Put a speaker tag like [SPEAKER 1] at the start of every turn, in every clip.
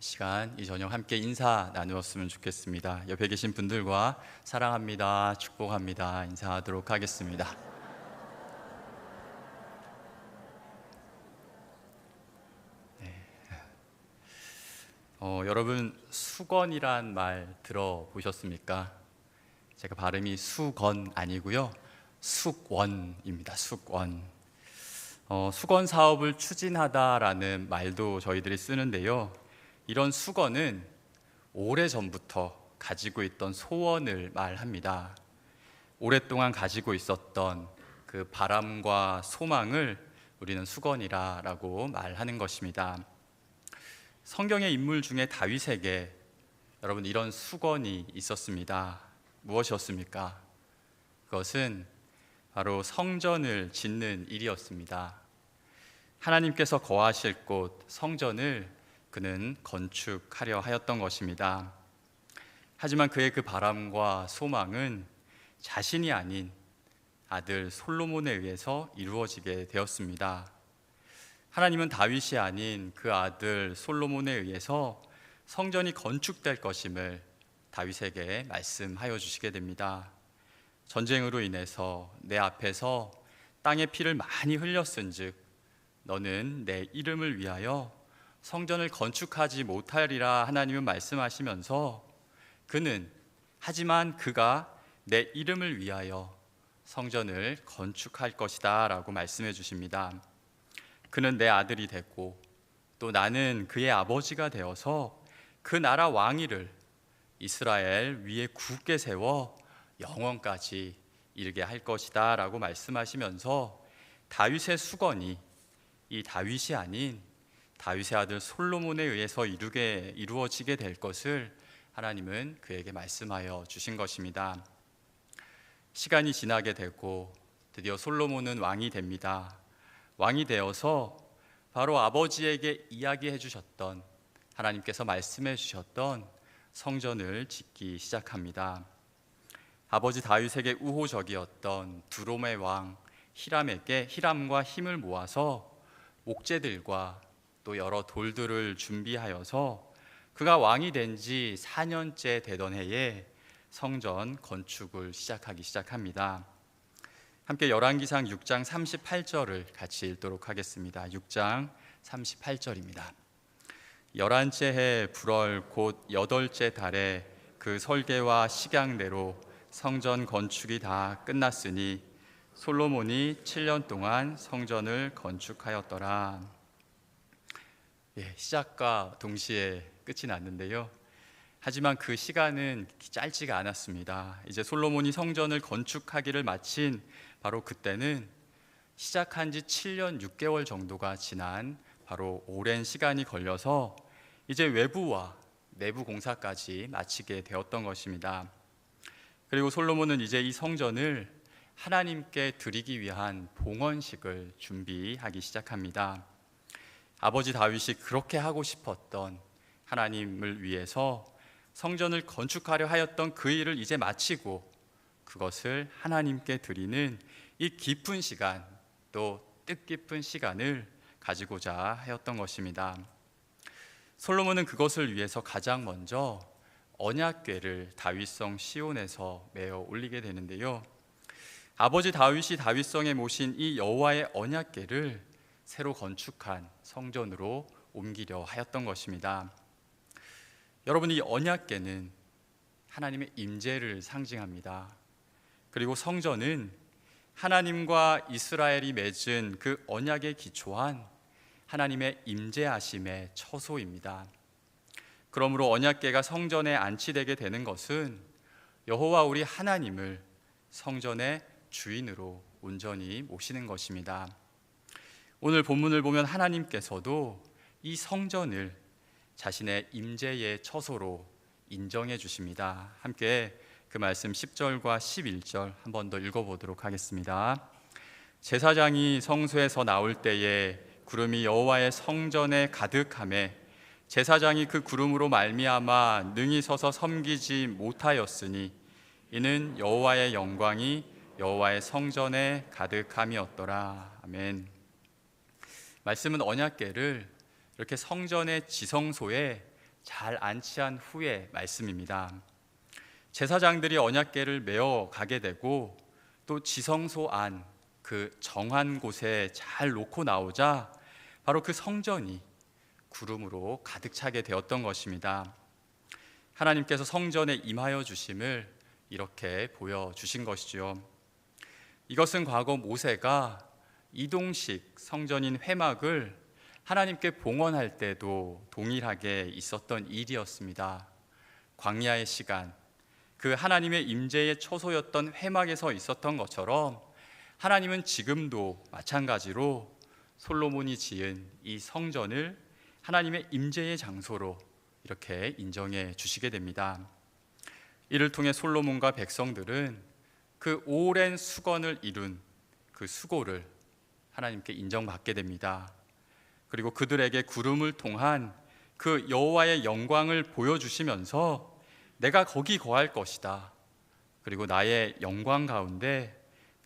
[SPEAKER 1] 시간 이 저녁 함께 인사 나누었으면 좋겠습니다. 옆에 계신 분들과 사랑합니다, 축복합니다 인사하도록 하겠습니다. 여러분 수건이란 말 들어보셨습니까? 제가 발음이 수건 아니고요, 숙원입니다. 숙원. 수건 사업을 추진하다라는 말도 저희들이 쓰는데요. 이런 수건은 오래전부터 가지고 있던 소원을 말합니다. 오랫동안 가지고 있었던 그 바람과 소망을 우리는 수건이라고 말하는 것입니다. 성경의 인물 중에 다윗에게 여러분 이런 수건이 있었습니다. 무엇이었습니까? 그것은 바로 성전을 짓는 일이었습니다. 하나님께서 거하실 곳 성전을 그는 건축하려 하였던 것입니다. 하지만 그의 그 바람과 소망은 자신이 아닌 아들 솔로몬에 의해서 이루어지게 되었습니다. 하나님은 다윗이 아닌 그 아들 솔로몬에 의해서 성전이 건축될 것임을 다윗에게 말씀하여 주시게 됩니다. 전쟁으로 인해서 내 앞에서 땅의 피를 많이 흘렸은즉 너는 내 이름을 위하여 성전을 건축하지 못하리라 하나님은 말씀하시면서 하지만 그가 내 이름을 위하여 성전을 건축할 것이다 라고 말씀해 주십니다. 그는 내 아들이 되고 또 나는 그의 아버지가 되어서 그 나라 왕위를 이스라엘 위에 굳게 세워 영원까지 이르게 할 것이다 라고 말씀하시면서 다윗의 수건이 이 다윗이 아닌 다윗의 아들 솔로몬에 의해서 이루어지게 될 것을 하나님은 그에게 말씀하여 주신 것입니다. 시간이 지나게 되고 드디어 솔로몬은 왕이 됩니다. 왕이 되어서 바로 아버지에게 이야기해 주셨던, 하나님께서 말씀해 주셨던 성전을 짓기 시작합니다. 아버지 다윗에게 우호적이었던 두롬의 왕 히람과 힘을 모아서 목재들과 또 여러 돌들을 준비하여서 그가 왕이 된 지 4년째 되던 해에 성전 건축을 시작합니다. 함께 열왕기상 6장 38절을 같이 읽도록 하겠습니다. 6장 38절입니다. 11째 해 불월 곧 8째 달에 그 설계와 식양대로 성전 건축이 다 끝났으니 솔로몬이 7년 동안 성전을 건축하였더라. 시작과 동시에 끝이 났는데요. 하지만 그 시간은 짧지가 않았습니다. 이제 솔로몬이 성전을 건축하기를 마친 바로 그때는 시작한 지 7년 6개월 정도가 지난 바로 오랜 시간이 걸려서 이제 외부와 내부 공사까지 마치게 되었던 것입니다. 그리고 솔로몬은 이제 이 성전을 하나님께 드리기 위한 봉헌식을 준비하기 시작합니다. 아버지 다윗이 그렇게 하고 싶었던 하나님을 위해서 성전을 건축하려 하였던 그 일을 이제 마치고 그것을 하나님께 드리는 이 깊은 시간, 또 뜻깊은 시간을 가지고자 하였던 것입니다. 솔로몬은 그것을 위해서 가장 먼저 언약궤를 다윗성 시온에서 메어 올리게 되는데요. 아버지 다윗이 다윗성에 모신 이 여호와의 언약궤를 새로 건축한 성전으로 옮기려 하였던 것입니다. 여러분, 이 언약궤는 하나님의 임재를 상징합니다. 그리고 성전은 하나님과 이스라엘이 맺은 그 언약에 기초한 하나님의 임재하심의 처소입니다. 그러므로 언약궤가 성전에 안치되게 되는 것은 여호와 우리 하나님을 성전의 주인으로 온전히 모시는 것입니다. 오늘 본문을 보면 하나님께서도 이 성전을 자신의 임재의 처소로 인정해 주십니다. 함께 그 말씀 10절과 11절 한 번 더 읽어보도록 하겠습니다. 제사장이 성소에서 나올 때에 구름이 여호와의 성전에 가득하매 제사장이 그 구름으로 말미암아 능히 서서 섬기지 못하였으니 이는 여호와의 영광이 여호와의 성전에 가득함이었더라. 아멘. 말씀은 언약궤를 이렇게 성전의 지성소에 잘 안치한 후의 말씀입니다. 제사장들이 언약궤를 메어 가게 되고 또 지성소 안 그 정한 곳에 잘 놓고 나오자 바로 그 성전이 구름으로 가득 차게 되었던 것입니다. 하나님께서 성전에 임하여 주심을 이렇게 보여주신 것이죠. 이것은 과거 모세가 이동식 성전인 회막을 하나님께 봉헌할 때도 동일하게 있었던 일이었습니다. 광야의 시간, 그 하나님의 임재의 초소였던 회막에서 있었던 것처럼 하나님은 지금도 마찬가지로 솔로몬이 지은 이 성전을 하나님의 임재의 장소로 이렇게 인정해 주시게 됩니다. 이를 통해 솔로몬과 백성들은 그 오랜 수건을 이룬 그 수고를 하나님께 인정받게 됩니다. 그리고 그들에게 구름을 통한 그 여호와의 영광을 보여주시면서 내가 거기 거할 것이다. 그리고 나의 영광 가운데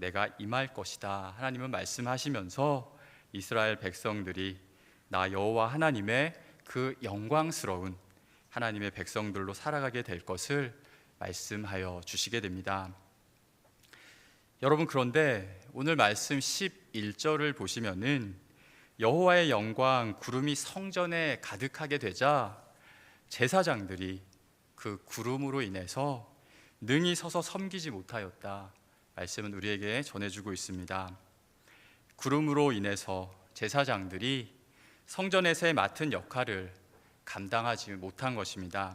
[SPEAKER 1] 내가 임할 것이다. 하나님은 말씀하시면서 이스라엘 백성들이 나 여호와 하나님의 그 영광스러운 하나님의 백성들로 살아가게 될 것을 말씀하여 주시게 됩니다. 여러분, 그런데 오늘 말씀 11절을 보시면은 여호와의 영광 구름이 성전에 가득하게 되자 제사장들이 그 구름으로 인해서 능히 서서 섬기지 못하였다. 말씀은 우리에게 전해주고 있습니다. 구름으로 인해서 제사장들이 성전에서의 맡은 역할을 감당하지 못한 것입니다.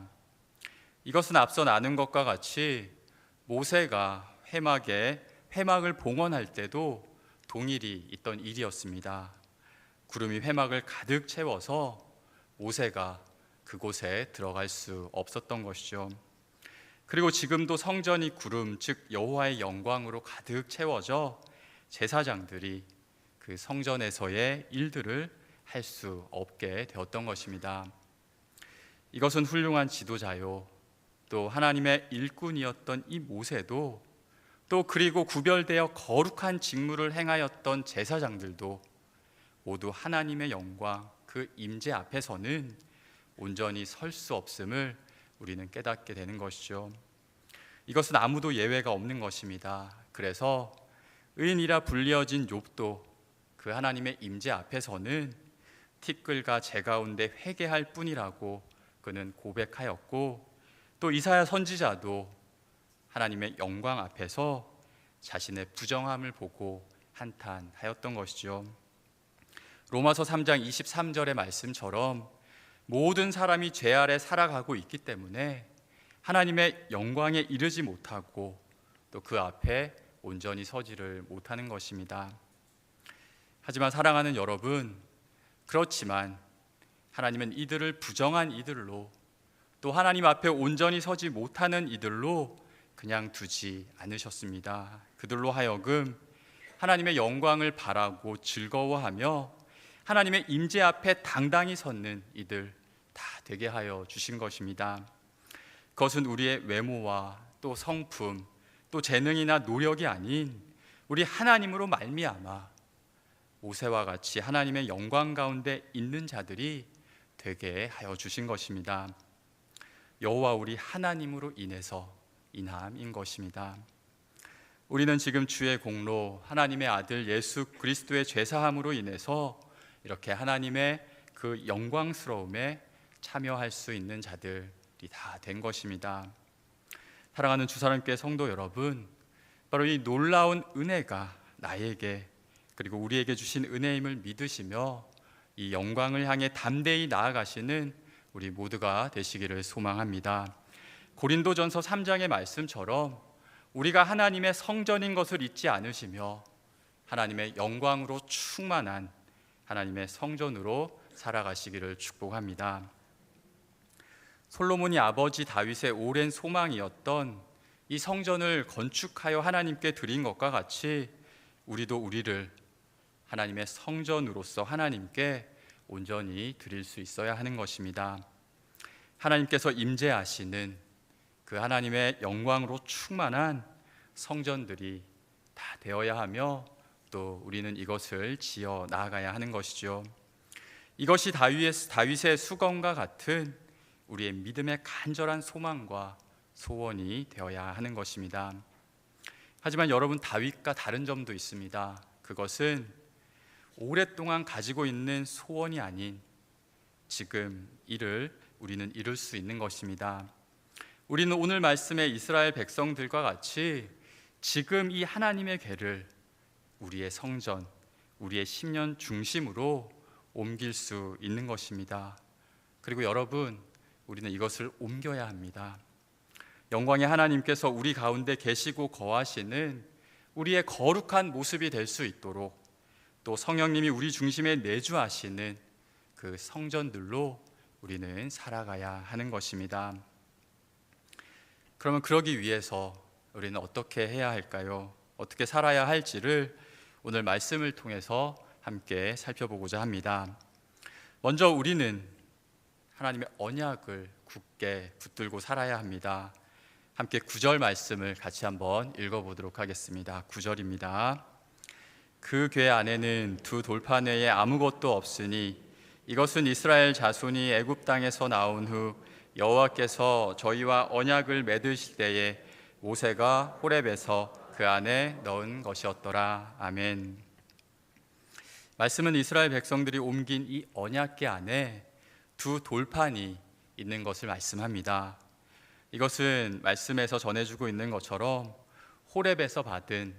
[SPEAKER 1] 이것은 앞서 나눈 것과 같이 모세가 회막을 봉헌할 때도 동일이 있던 일이었습니다. 구름이 회막을 가득 채워서 모세가 그곳에 들어갈 수 없었던 것이죠. 그리고 지금도 성전이 구름, 즉 여호와의 영광으로 가득 채워져 제사장들이 그 성전에서의 일들을 할 수 없게 되었던 것입니다. 이것은 훌륭한 지도자요, 또 하나님의 일꾼이었던 이 모세도, 또 그리고 구별되어 거룩한 직무를 행하였던 제사장들도 모두 하나님의 영광, 그 임재 앞에서는 온전히 설 수 없음을 우리는 깨닫게 되는 것이죠. 이것은 아무도 예외가 없는 것입니다. 그래서 의인이라 불리어진 욥도 그 하나님의 임재 앞에서는 티끌과 재 가운데 회개할 뿐이라고 그는 고백하였고, 또 이사야 선지자도 하나님의 영광 앞에서 자신의 부정함을 보고 한탄하였던 것이죠. 로마서 3장 23절의 말씀처럼 모든 사람이 죄 아래 살아가고 있기 때문에 하나님의 영광에 이르지 못하고 또 그 앞에 온전히 서지를 못하는 것입니다. 하지만 사랑하는 여러분, 그렇지만 하나님은 이들을 부정한 이들로, 또 하나님 앞에 온전히 서지 못하는 이들로 그냥 두지 않으셨습니다. 그들로 하여금 하나님의 영광을 바라고 즐거워하며 하나님의 임재 앞에 당당히 섰는 이들 다 되게 하여 주신 것입니다. 그것은 우리의 외모와 또 성품, 또 재능이나 노력이 아닌 우리 하나님으로 말미암아 모세와 같이 하나님의 영광 가운데 있는 자들이 되게 하여 주신 것입니다. 여호와 우리 하나님으로 인해서 인함인 것입니다. 우리는 지금 주의 공로 하나님의 아들 예수 그리스도의 죄사함으로 인해서 이렇게 하나님의 그 영광스러움에 참여할 수 있는 자들이 다 된 것입니다. 사랑하는 주사람교회 성도 여러분, 바로 이 놀라운 은혜가 나에게 그리고 우리에게 주신 은혜임을 믿으시며 이 영광을 향해 담대히 나아가시는 우리 모두가 되시기를 소망합니다. 고린도전서 3장의 말씀처럼 우리가 하나님의 성전인 것을 잊지 않으시며 하나님의 영광으로 충만한 하나님의 성전으로 살아가시기를 축복합니다. 솔로몬이 아버지 다윗의 오랜 소망이었던 이 성전을 건축하여 하나님께 드린 것과 같이 우리도 우리를 하나님의 성전으로서 하나님께 온전히 드릴 수 있어야 하는 것입니다. 하나님께서 임재하시는 그 하나님의 영광으로 충만한 성전들이 다 되어야 하며 또 우리는 이것을 지어 나아가야 하는 것이죠. 이것이 다윗의 수건과 같은 우리의 믿음의 간절한 소망과 소원이 되어야 하는 것입니다. 하지만 여러분, 다윗과 다른 점도 있습니다. 그것은 오랫동안 가지고 있는 소원이 아닌 지금 이를 우리는 이룰 수 있는 것입니다. 우리는 오늘 말씀의 이스라엘 백성들과 같이 지금 이 하나님의 궤를 우리의 성전, 우리의 심년 중심으로 옮길 수 있는 것입니다. 그리고 여러분, 우리는 이것을 옮겨야 합니다. 영광의 하나님께서 우리 가운데 계시고 거하시는 우리의 거룩한 모습이 될 수 있도록, 또 성령님이 우리 중심에 내주하시는 그 성전들로 우리는 살아가야 하는 것입니다. 그러면 그러기 위해서 우리는 어떻게 해야 할까요? 어떻게 살아야 할지를 오늘 말씀을 통해서 함께 살펴보고자 합니다. 먼저 우리는 하나님의 언약을 굳게 붙들고 살아야 합니다. 함께 9절 말씀을 같이 한번 읽어보도록 하겠습니다. 9절입니다. 그 궤 안에는 두 돌판 외에 아무것도 없으니 이것은 이스라엘 자손이 애굽 땅에서 나온 후 여호와께서 저희와 언약을 맺으실 때에 모세가 호렙에서 그 안에 넣은 것이었더라. 아멘. 말씀은 이스라엘 백성들이 옮긴 이 언약궤 안에 두 돌판이 있는 것을 말씀합니다. 이것은 말씀에서 전해주고 있는 것처럼 호렙에서 받은,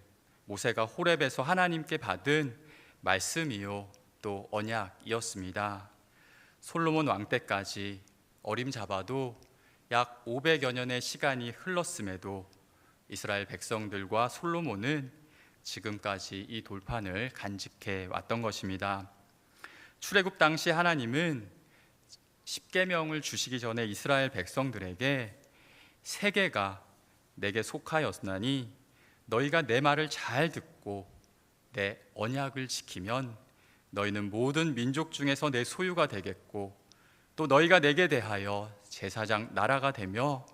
[SPEAKER 1] 모세가 호렙에서 하나님께 받은 말씀이요 또 언약이었습니다. 솔로몬 왕 때까지 어림잡아도 약 500여 년의 시간이 흘렀음에도 이스라엘 백성들과 솔로몬은 지금까지 이 돌판을 간직해 왔던 것입니다. 출애굽 당시 하나님은 십계명을 주시기 전에 이스라엘 백성들에게 세계가 내게 속하였으나니 너희가 내 말을 잘 듣고 내 언약을 지키면 너희는 모든 민족 중에서 내 소유가 되겠고 또 너희가 내게 대하여 제사장 나라가 되며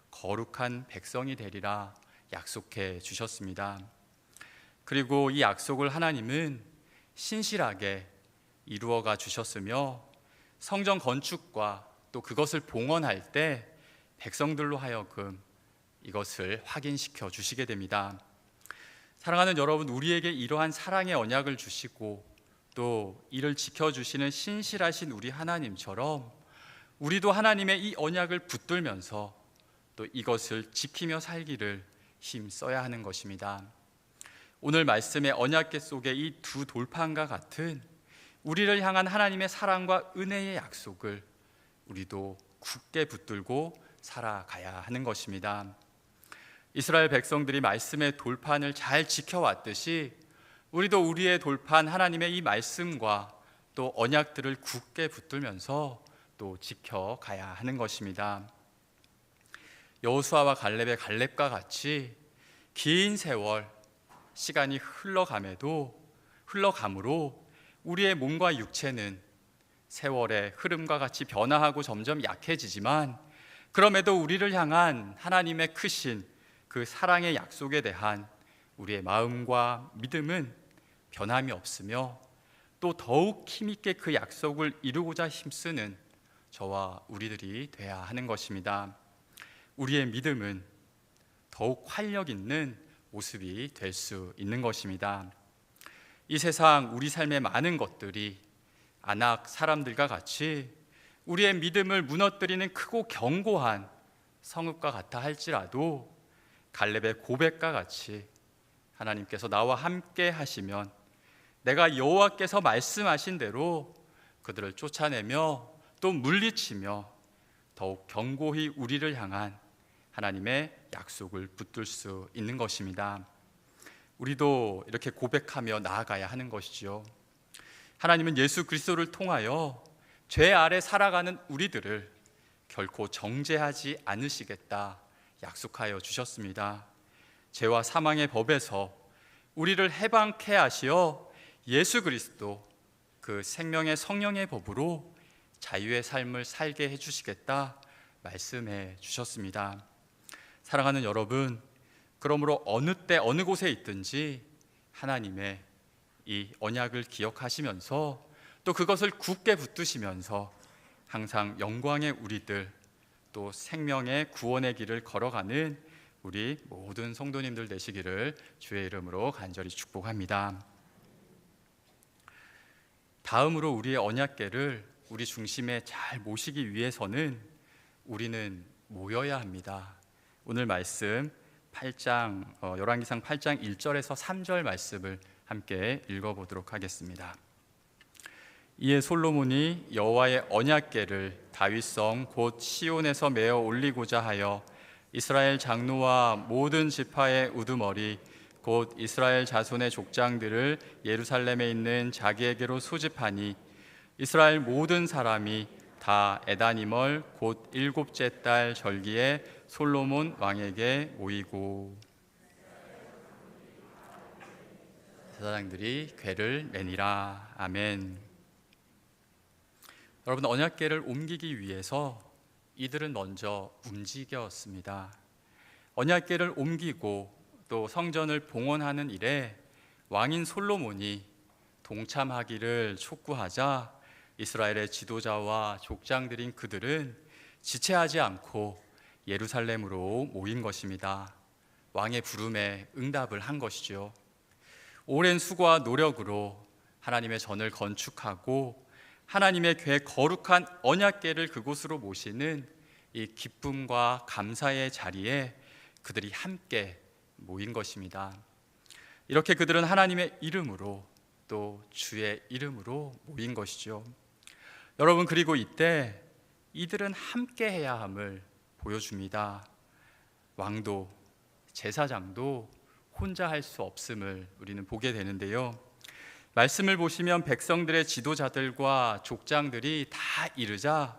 [SPEAKER 1] 거룩한 백성이 되리라 약속해 주셨습니다. 그리고 이 약속을 하나님은 신실하게 이루어가 주셨으며 성전 건축과 또 그것을 봉헌할 때 백성들로 하여금 이것을 확인시켜 주시게 됩니다. 사랑하는 여러분, 우리에게 이러한 사랑의 언약을 주시고 또 이를 지켜주시는 신실하신 우리 하나님처럼 우리도 하나님의 이 언약을 붙들면서 또 이것을 지키며 살기를 힘써야 하는 것입니다. 오늘 말씀의 언약궤 속에 이 두 돌판과 같은 우리를 향한 하나님의 사랑과 은혜의 약속을 우리도 굳게 붙들고 살아가야 하는 것입니다. 이스라엘 백성들이 말씀의 돌판을 잘 지켜왔듯이 우리도 우리의 돌판 하나님의 이 말씀과 또 언약들을 굳게 붙들면서 또 지켜가야 하는 것입니다. 여호수아와 갈렙의 갈렙과 같이 긴 세월 시간이 흘러감으로 우리의 몸과 육체는 세월의 흐름과 같이 변화하고 점점 약해지지만 그럼에도 우리를 향한 하나님의 크신 그 사랑의 약속에 대한 우리의 마음과 믿음은 변함이 없으며 또 더욱 힘있게 그 약속을 이루고자 힘쓰는 저와 우리들이 돼야 하는 것입니다. 우리의 믿음은 더욱 활력 있는 모습이 될 수 있는 것입니다. 이 세상 우리 삶의 많은 것들이 아낙 사람들과 같이 우리의 믿음을 무너뜨리는 크고 견고한 성읍과 같아 할지라도 갈렙의 고백과 같이 하나님께서 나와 함께 하시면 내가 여호와께서 말씀하신 대로 그들을 쫓아내며 또 물리치며 더욱 견고히 우리를 향한 하나님의 약속을 붙들 수 있는 것입니다. 우리도 이렇게 고백하며 나아가야 하는 것이지요. 하나님은 예수 그리스도를 통하여 죄 아래 살아가는 우리들을 결코 정죄하지 않으시겠다 약속하여 주셨습니다. 죄와 사망의 법에서 우리를 해방케 하시어 예수 그리스도 그 생명의 성령의 법으로 자유의 삶을 살게 해주시겠다 말씀해 주셨습니다. 사랑하는 여러분, 그러므로 어느 때 어느 곳에 있든지 하나님의 이 언약을 기억하시면서 또 그것을 굳게 붙드시면서 항상 영광의 우리들, 또 생명의 구원의 길을 걸어가는 우리 모든 성도님들 되시기를 주의 이름으로 간절히 축복합니다. 다음으로 우리의 언약궤를 우리 중심에 잘 모시기 위해서는 우리는 모여야 합니다. 오늘 말씀 8장 열왕기상 8장 1절에서 3절 말씀을 함께 읽어보도록 하겠습니다. 이에 솔로몬이 여호와의 언약궤를 다윗성 곧 시온에서 메어 올리고자 하여 이스라엘 장로와 모든 지파의 우두머리 곧 이스라엘 자손의 족장들을 예루살렘에 있는 자기에게로 소집하니 이스라엘 모든 사람이 다 에다니멀 곧 일곱째 달 절기에 솔로몬 왕에게 모이고 제사장들이 궤를 매니라. 아멘. 여러분, 언약궤를 옮기기 위해서 이들은 먼저 움직였습니다. 언약궤를 옮기고 또 성전을 봉헌하는 일에 왕인 솔로몬이 동참하기를 촉구하자 이스라엘의 지도자와 족장들인 그들은 지체하지 않고 예루살렘으로 모인 것입니다. 왕의 부름에 응답을 한 것이죠. 오랜 수고와 노력으로 하나님의 전을 건축하고 하나님의 궤 거룩한 언약궤를 그곳으로 모시는 이 기쁨과 감사의 자리에 그들이 함께 모인 것입니다. 이렇게 그들은 하나님의 이름으로 또 주의 이름으로 모인 것이죠. 여러분, 그리고 이때 이들은 함께 해야 함을 보여줍니다. 왕도 제사장도 혼자 할 수 없음을 우리는 보게 되는데요. 말씀을 보시면 백성들의 지도자들과 족장들이 다 이르자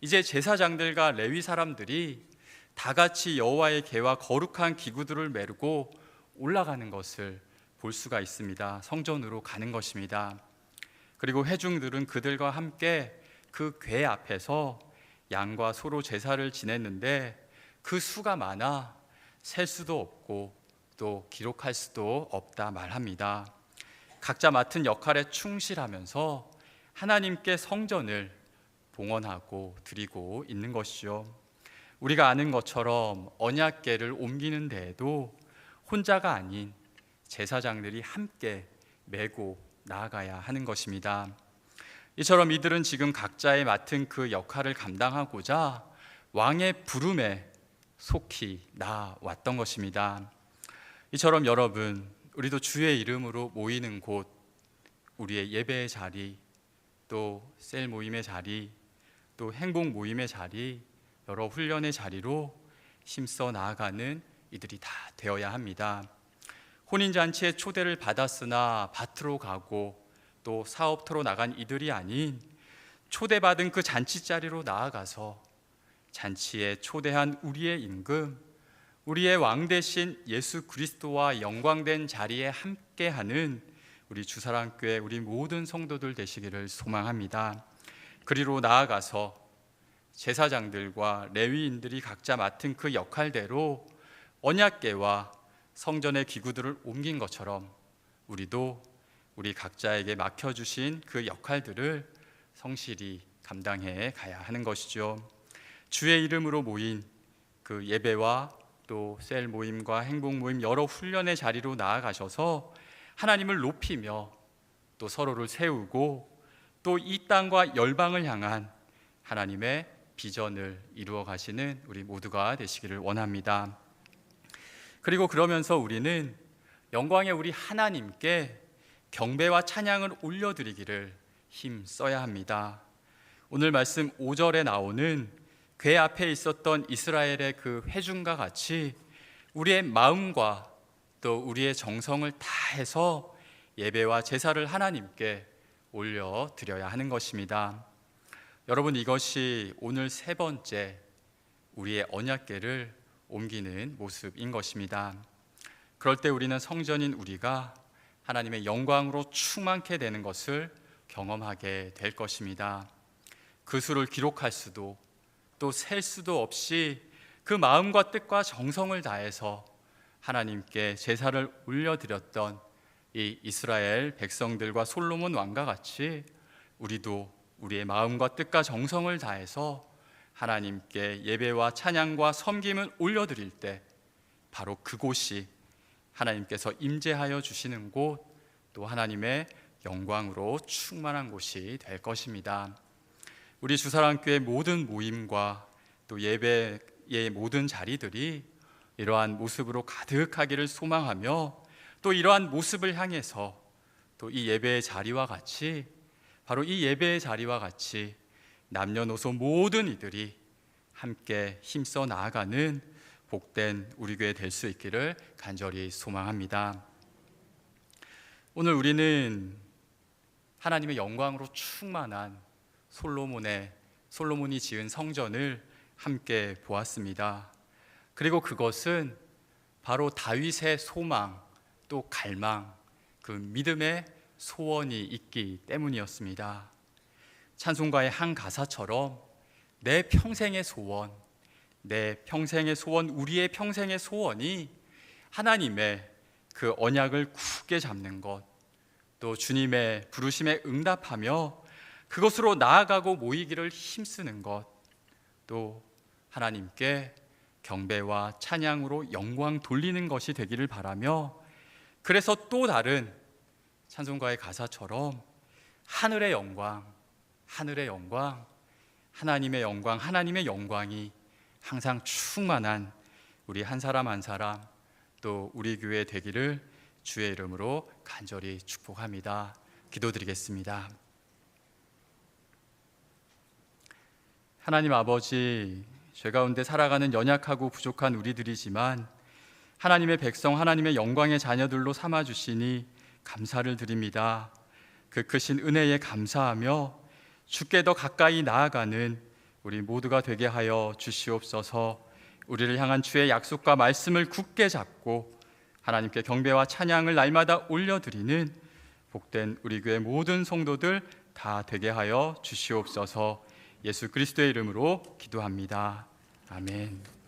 [SPEAKER 1] 이제 제사장들과 레위 사람들이 다 같이 여호와의 궤와 거룩한 기구들을 메고 올라가는 것을 볼 수가 있습니다. 성전으로 가는 것입니다. 그리고 회중들은 그들과 함께 그 궤 앞에서 양과 소로 제사를 지냈는데 그 수가 많아 셀 수도 없고 또 기록할 수도 없다 말합니다. 각자 맡은 역할에 충실하면서 하나님께 성전을 봉헌하고 드리고 있는 것이죠. 우리가 아는 것처럼 언약궤를 옮기는 데에도 혼자가 아닌 제사장들이 함께 메고 나아가야 하는 것입니다. 이처럼 이들은 지금 각자의 맡은 그 역할을 감당하고자 왕의 부름에 속히 나아왔던 것입니다. 이처럼 여러분, 우리도 주의 이름으로 모이는 곳, 우리의 예배의 자리, 또 셀 모임의 자리, 또 행복 모임의 자리, 여러 훈련의 자리로 힘써 나아가는 이들이 다 되어야 합니다. 혼인잔치에 초대를 받았으나 밭으로 가고 또 사업터로 나간 이들이 아닌 초대받은 그 잔치자리로 나아가서 잔치에 초대한 우리의 임금, 우리의 왕 대신 예수 그리스도와 영광된 자리에 함께하는 우리 주사랑교회 우리 모든 성도들 되시기를 소망합니다. 그리로 나아가서 제사장들과 레위인들이 각자 맡은 그 역할대로 언약궤와 성전의 기구들을 옮긴 것처럼 우리도 우리 각자에게 맡겨주신 그 역할들을 성실히 감당해 가야 하는 것이죠. 주의 이름으로 모인 그 예배와 또 셀 모임과 행복 모임 여러 훈련의 자리로 나아가셔서 하나님을 높이며 또 서로를 세우고 또 이 땅과 열방을 향한 하나님의 비전을 이루어 가시는 우리 모두가 되시기를 원합니다. 그리고 그러면서 우리는 영광의 우리 하나님께 경배와 찬양을 올려드리기를 힘써야 합니다. 오늘 말씀 5절에 나오는 궤 앞에 있었던 이스라엘의 그 회중과 같이 우리의 마음과 또 우리의 정성을 다해서 예배와 제사를 하나님께 올려드려야 하는 것입니다. 여러분, 이것이 오늘 세 번째 우리의 언약궤를 옮기는 모습인 것입니다. 그럴 때 우리는 성전인 우리가 하나님의 영광으로 충만케 되는 것을 경험하게 될 것입니다. 그 수를 기록할 수도 또 셀 수도 없이 그 마음과 뜻과 정성을 다해서 하나님께 제사를 올려드렸던 이 이스라엘 백성들과 솔로몬 왕과 같이 우리도 우리의 마음과 뜻과 정성을 다해서 하나님께 예배와 찬양과 섬김을 올려드릴 때 바로 그곳이 하나님께서 임재하여 주시는 곳, 또 하나님의 영광으로 충만한 곳이 될 것입니다. 우리 주사랑교회 모든 모임과 또 예배의 모든 자리들이 이러한 모습으로 가득하기를 소망하며, 또 이러한 모습을 향해서 또 이 예배의 자리와 같이, 바로 이 예배의 자리와 같이 남녀노소 모든 이들이 함께 힘써 나아가는 복된 우리 교회 될 수 있기를 간절히 소망합니다. 오늘 우리는 하나님의 영광으로 충만한 솔로몬이 지은 성전을 함께 보았습니다. 그리고 그것은 바로 다윗의 소망, 또 갈망, 그 믿음의 소원이 있기 때문이었습니다. 찬송가의 한 가사처럼 내 평생의 소원, 우리의 평생의 소원이 하나님의 그 언약을 굳게 잡는 것, 또 주님의 부르심에 응답하며 그것으로 나아가고 모이기를 힘쓰는 것, 또 하나님께 경배와 찬양으로 영광 돌리는 것이 되기를 바라며, 그래서 또 다른 찬송가의 가사처럼 하늘의 영광, 하나님의 영광이 항상 충만한 우리 한 사람 한 사람, 또 우리 교회 되기를 주의 이름으로 간절히 축복합니다. 기도드리겠습니다. 하나님 아버지, 죄 가운데 살아가는 연약하고 부족한 우리들이지만 하나님의 백성, 하나님의 영광의 자녀들로 삼아주시니 감사를 드립니다. 그 크신 은혜에 감사하며 주께 더 가까이 나아가는 우리 모두가 되게 하여 주시옵소서. 우리를 향한 주의 약속과 말씀을 굳게 잡고 하나님께 경배와 찬양을 날마다 올려드리는 복된 우리 교회 모든 성도들 다 되게 하여 주시옵소서. 예수 그리스도의 이름으로 기도합니다. 아멘.